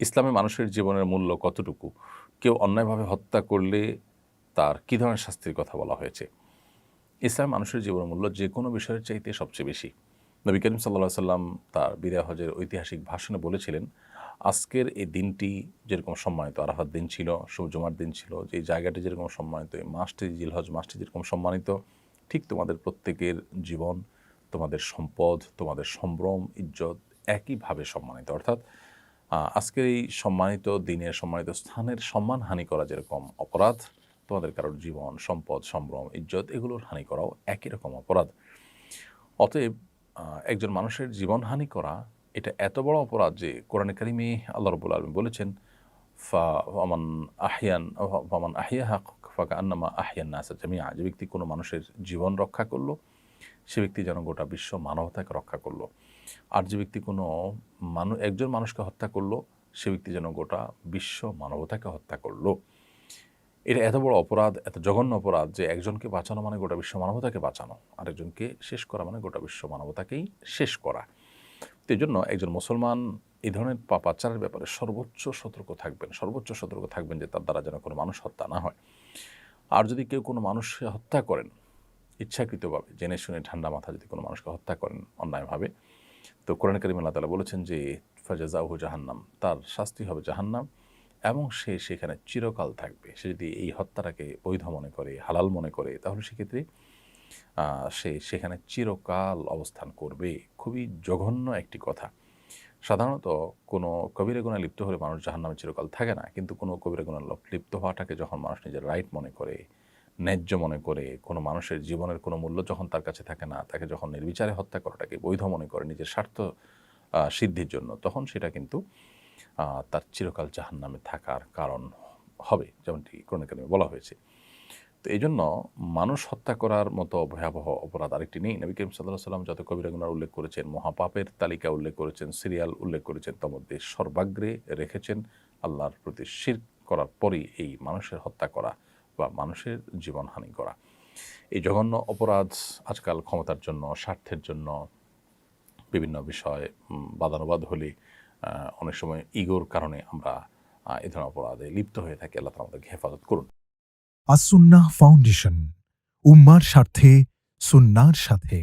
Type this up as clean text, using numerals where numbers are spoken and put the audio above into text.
ইসলামে মানুষের জীবনের মূল্য কতটুকু? কেউ অন্যায়ভাবে হত্যা করলে তার কী ধরনের শাস্তির কথা বলা হয়েছে? ইসলামে মানুষের জীবনের মূল্য যেকোনো বিষয়ের চাইতে সবচেয়ে বেশি। নবী করিম সাল্লাল্লাহু সাল্লাম তার বিদায় হজের ঐতিহাসিক ভাষণে বলেছিলেন, আজকের এই দিনটি যেরকম সম্মানিত, আরাফাত দিন ছিল, জুমার দিন ছিল, যে জায়গাটি যেরকম সম্মানিত, এই মাসটি জিলহজ মাসটি যেরকম সম্মানিত, ঠিক তোমাদের প্রত্যেকের জীবন, তোমাদের সম্পদ, তোমাদের সম্ভ্রম, ইজ্জত একইভাবে সম্মানিত। অর্থাৎ আজকের এই সম্মানিত দিনের, সম্মানিত স্থানের সম্মানহানি করা যেরকম অপরাধ, তোমাদের কারোর জীবন, সম্পদ, সম্ভ্রম, ইজ্জত এগুলোর হানি করাও একই রকম অপরাধ। অতএব একজন মানুষের জীবনহানি করা এটা এত বড় অপরাধ যে কোরআনে কারিমে আল্লাহ রাব্বুল আলামিন বলেছেন, ফামান আহইয়াহা ফাকান্নামা আহইয়ান নাসা জামিআ, যে ব্যক্তি কোনো মানুষের জীবন রক্ষা করলো, সে ব্যক্তি যেন গোটা বিশ্ব মানবতাকে রক্ষা করলো। আর যে ব্যক্তি কোনো একজন মানুষকে হত্যা করলো, সে ব্যক্তি যেন গোটা বিশ্ব মানবতাকে হত্যা করলো। এটা এত বড় অপরাধ, এত জঘন্য অপরাধ যে একজনকে বাঁচানো মানে গোটা বিশ্ব মানবতাকে বাঁচানো, আরেকজনকে শেষ করা মানে গোটা বিশ্ব মানবতাকেই শেষ করা। তো এই জন্য একজন মুসলমান এই ধরনের পাপাচারের ব্যাপারে সর্বোচ্চ সতর্ক থাকবেন যে তার দ্বারা যেন কোনো মানুষ হত্যা না হয়। আর যদি কেউ কোনো মানুষকে হত্যা করেন ইচ্ছাকৃতভাবে, জেনে শুনে ঠান্ডা মাথা যদি কোনো মানুষকে হত্যা করেন অন্যায়ভাবে, তো কোরআন কারীমে আল্লাহ তাআলা বলেছেন যে ফাজাযাউহু জাহান্নাম, তার শাস্তি হবে জাহান্নাম এবং সে সেখানে চিরকাল থাকবে। সে যদি এই হত্যাটাকে বৈধ মনে করে, হালাল মনে করে, তাহলে সেক্ষেত্রে সে সেখানে চিরকাল অবস্থান করবে। খুবই জঘন্য একটি কথা। সাধারণত কোনো কবিরা গুনাহে লিপ্ত হলে মানুষ জাহান্নামে চিরকাল থাকে না। কিন্তু কোনো কবিরা গুনাহে লিপ্ত হওয়াটাকে যখন মানুষ নিজের রাইট মনে করে, ন্যায্য মনে করে, কোনো মানুষের জীবনের কোনো মূল্য যখন তার কাছে থাকে না, তাকে যখন নির্বিচারে হত্যা করাটাকে বৈধ মনে করে নিজের স্বার্থ সিদ্ধির জন্য, তখন সেটা কিন্তু তার চিরকাল জাহান্নামে থাকার কারণ হবে, যেমনটি কোরআন কারিমে বলা হয়েছে। তো এইজন্য মানুষ হত্যা করার মতো ভয়াবহ অপরাধ আরেকটি নেই। নবী করিম সাল্লাল্লাহু আলাইহি ওয়াসাল্লাম যত কবিরা গুনাহ উল্লেখ করেছেন, মহাপাপের তালিকা উল্লেখ করেছেন, সিরিয়াল উল্লেখ করেছেন, তার মধ্যে সর্বাগ্রে রেখেছেন আল্লাহর প্রতি শিরক করার পরই এই মানুষের হত্যা করা বা মানুষের জীবনহানি করা। এই জঘন্য অপরাধ আজকাল ক্ষমতার জন্য, স্বার্থের জন্য, বিভিন্ন বিষয় বাদানুবাদ হলে অনেক সময় ইগোর কারণে আমরা এ ধরনের অপরাধে লিপ্ত হয়ে থাকি। আল্লাহ তাআলা আমাদেরকে হেফাজত করুন। আসুন্নাহ ফাউন্ডেশন, উম্মার স্বার্থে সুন্নাহর সাথে।